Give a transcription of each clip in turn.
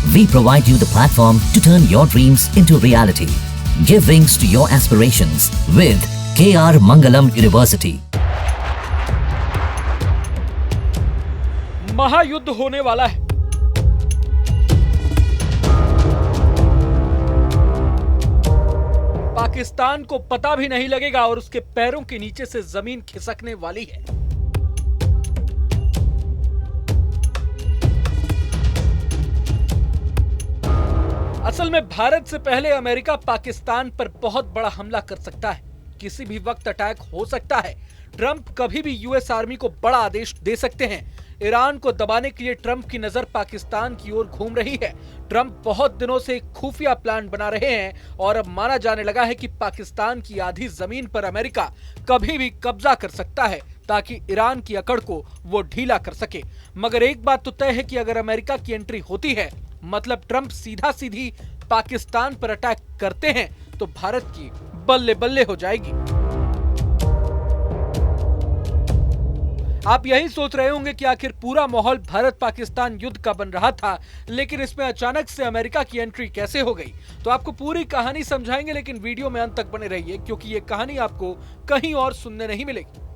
We provide you the platform to turn your dreams into reality. Give wings to your aspirations with KR Mangalam University. महायुद्ध होने वाला है। पाकिस्तान को पता भी नहीं लगेगा और उसके पैरों के नीचे से जमीन खिसकने वाली है। असल में भारत से पहले अमेरिका पाकिस्तान पर बहुत बड़ा हमला कर सकता है। किसी भी वक्त अटैक हो सकता है। ट्रंप कभी भी यूएस आर्मी को बड़ा आदेश दे सकते हैं। ईरान को दबाने के लिए ट्रंप की नजर पाकिस्तान की ओर घूम रही है। ट्रंप बहुत दिनों से एक खुफिया प्लान बना रहे हैं और अब माना जाने लगा है कि पाकिस्तान की आधी जमीन पर अमेरिका कभी भी कब्जा कर सकता है ताकि ईरान की अकड़ को वो ढीला कर सके। मगर एक बात तो तय है कि अगर अमेरिका की एंट्री होती है, मतलब ट्रंप सीधा सीधी पाकिस्तान पर अटैक करते हैं, तो भारत की बल्ले बल्ले हो जाएगी। आप यही सोच रहे होंगे कि आखिर पूरा माहौल भारत पाकिस्तान युद्ध का बन रहा था, लेकिन इसमें अचानक से अमेरिका की एंट्री कैसे हो गई। तो आपको पूरी कहानी समझाएंगे, लेकिन वीडियो में अंत तक बने रहिए क्योंकि ये कहानी आपको कहीं और सुनने नहीं मिलेगी।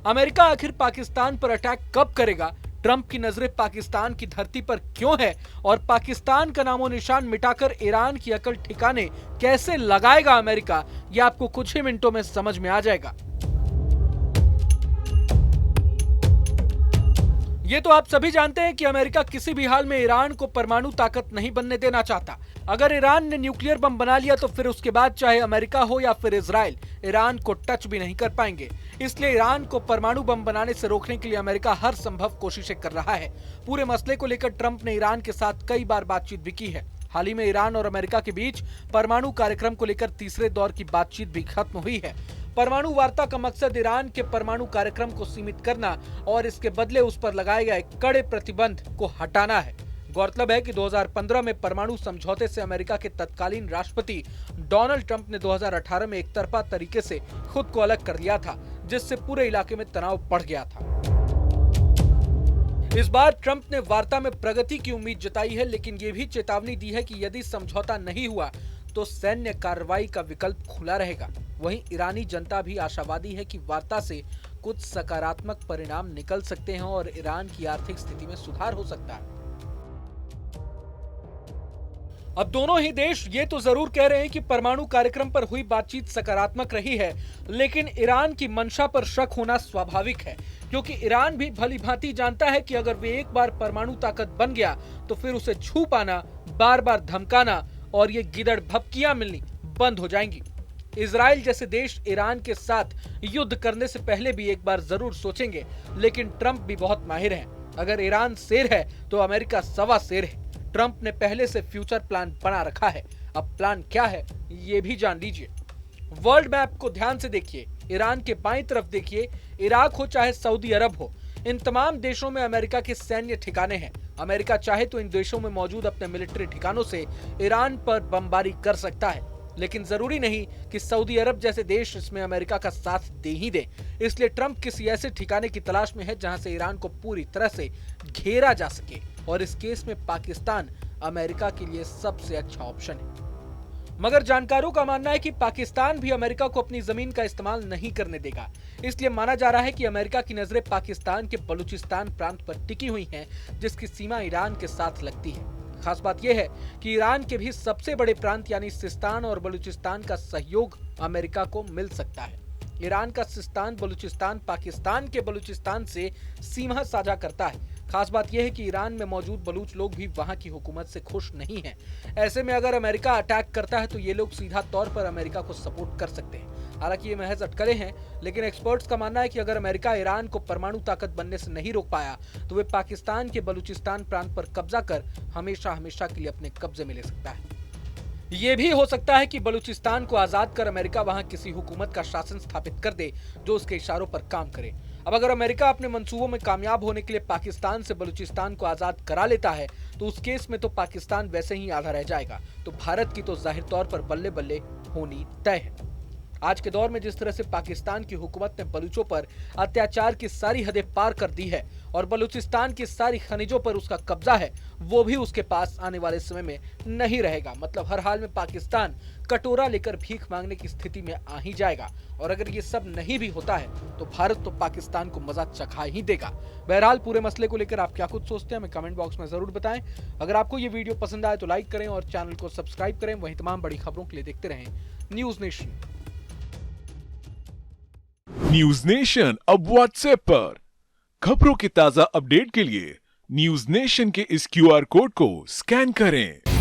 अमेरिका आखिर पाकिस्तान पर अटैक कब करेगा, ट्रंप की नजरें पाकिस्तान की धरती पर क्यों है और पाकिस्तान का नामो निशान मिटाकर ईरान की अकल ठिकाने कैसे लगाएगा अमेरिका, यह आपको कुछ ही मिनटों में समझ में आ जाएगा। ये तो आप सभी जानते हैं कि अमेरिका किसी भी हाल में ईरान को परमाणु ताकत नहीं बनने देना चाहता। अगर ईरान ने न्यूक्लियर बम बना लिया तो फिर उसके बाद चाहे अमेरिका हो या फिर इजराइल, ईरान को टच भी नहीं कर पाएंगे। इसलिए ईरान को परमाणु बम बनाने से रोकने के लिए अमेरिका हर संभव कोशिशें कर रहा है। पूरे मसले को लेकर ट्रंप ने ईरान के साथ कई बार बातचीत भी की है। हाल ही में ईरान और अमेरिका के बीच परमाणु कार्यक्रम को लेकर तीसरे दौर की बातचीत भी खत्म हुई है। परमाणु वार्ता का मकसद ईरान के परमाणु कार्यक्रम को सीमित करना और इसके बदले उस पर लगाए गए कड़े प्रतिबंध को हटाना है। गौरतलब है कि 2015 में परमाणु समझौते से अमेरिका के तत्कालीन राष्ट्रपति डोनाल्ड ट्रंप ने 2018 में एक तरफा तरीके से खुद को अलग कर लिया था, जिससे पूरे इलाके में तनाव बढ़ गया था। इस बार ट्रंप ने वार्ता में प्रगति की उम्मीद जताई है, लेकिन ये भी चेतावनी दी है कि यदि समझौता नहीं हुआ तो सैन्य कार्रवाई का विकल्प खुला रहेगा। वहीं ईरानी जनता भी आशावादी है कि वार्ता से कुछ सकारात्मक परिणाम निकल सकते हैं और ईरान की आर्थिक स्थिति में सुधार हो सकता है। अब दोनों ही देश ये तो जरूर कह रहे हैं कि परमाणु कार्यक्रम पर हुई बातचीत सकारात्मक रही है, लेकिन ईरान की मंशा पर शक होना स्वाभाविक है, क्योंकि ईरान भी भली भांति जानता है कि अगर वे एक बार परमाणु ताकत बन गया तो फिर उसे छू पाना, बार बार धमकाना और ये गिदड़ भपकियां मिलनी बंद हो जाएंगी। इजराइल जैसे देश ईरान के साथ युद्ध करने से पहले भी एक बार जरूर सोचेंगे, लेकिन ट्रंप भी बहुत माहिर हैं। अगर ईरान शेर है तो अमेरिका सवा शेर है। ट्रंप ने पहले से फ्यूचर प्लान बना रखा है। अब प्लान क्या है ये भी जान लीजिए। वर्ल्ड मैप को ध्यान से देखिए। ईरान के बाईं तरफ देखिए, इराक हो चाहे सऊदी अरब हो, इन तमाम देशों में अमेरिका के सैन्य ठिकाने हैं। अमेरिका चाहे तो इन देशों में मौजूद अपने मिलिट्री ठिकानों से ईरान पर बमबारी कर सकता है, लेकिन जरूरी नहीं कि सऊदी अरब जैसे देश इसमें अमेरिका का साथ दे ही दे। इसलिए ट्रंप किसी ऐसे ठिकाने की तलाश में है जहां से ईरान को पूरी तरह से घेरा जा सके, और इस केस में पाकिस्तान अमेरिका के लिए सबसे अच्छा ऑप्शन है। मगर जानकारों का मानना है कि पाकिस्तान भी अमेरिका को अपनी जमीन का इस्तेमाल नहीं करने देगा। इसलिए माना जा रहा है कि अमेरिका की नजरें पाकिस्तान के बलूचिस्तान प्रांत पर टिकी हुई हैं, जिसकी सीमा ईरान के साथ लगती है। खास बात यह है कि ईरान के भी सबसे बड़े प्रांत यानी सिस्तान और बलूचिस्तान का सहयोग अमेरिका को मिल सकता है। ईरान का सिस्तान बलूचिस्तान पाकिस्तान के बलूचिस्तान से सीमा साझा करता है। खास बात यह है कि ईरान में मौजूद बलूच लोग भी वहां की हुकूमत से खुश नहीं हैं। ऐसे में अगर अमेरिका अटैक करता है तो ये लोग सीधा तौर पर अमेरिका को सपोर्ट कर सकते हैं। हालांकि ये महज अटकलें हैं, लेकिन एक्सपर्ट्स का मानना है कि अगर अमेरिका ईरान को परमाणु ताकत बनने से नहीं रोक पाया तो वे पाकिस्तान के बलूचिस्तान प्रांत पर कब्जा कर हमेशा हमेशा के लिए अपने कब्जे में ले सकता है। ये भी हो सकता है कि बलूचिस्तान को आजाद कर अमेरिका वहां किसी हुकूमत का शासन स्थापित कर दे जो उसके इशारों पर काम करे। अब अगर अमेरिका अपने मंसूबों में कामयाब होने के लिए पाकिस्तान से बलूचिस्तान को आजाद करा लेता है तो उस केस में तो पाकिस्तान वैसे ही आधा रह जाएगा, तो भारत की तो जाहिर तौर पर बल्ले बल्ले होनी तय है। आज के दौर में जिस तरह से पाकिस्तान की हुकूमत ने बलूचों पर अत्याचार की सारी हदें पार कर दी है और बलूचिस्तान की सारी खनिजों पर उसका कब्जा है, वो भी उसके पास आने वाले समय में नहीं रहेगा। मतलब हर हाल में पाकिस्तान कटोरा लेकर भीख मांगने की स्थिति में आ ही जाएगा। और अगर ये सब नहीं भी होता है तो भारत तो पाकिस्तान को मजा चखा ही देगा। बहरहाल पूरे मसले को लेकर आप क्या कुछ सोचते हैं हमें कमेंट बॉक्स में जरूर बताएं। अगर आपको ये वीडियो पसंद आए तो लाइक करें और चैनल को सब्सक्राइब करें। वहीं तमाम बड़ी खबरों के लिए देखते रहें न्यूज नेशन। न्यूज नेशन अब व्हाट्सएप पर। खबरों के ताजा अपडेट के लिए न्यूज नेशन के इस क्यूआर कोड को स्कैन करें।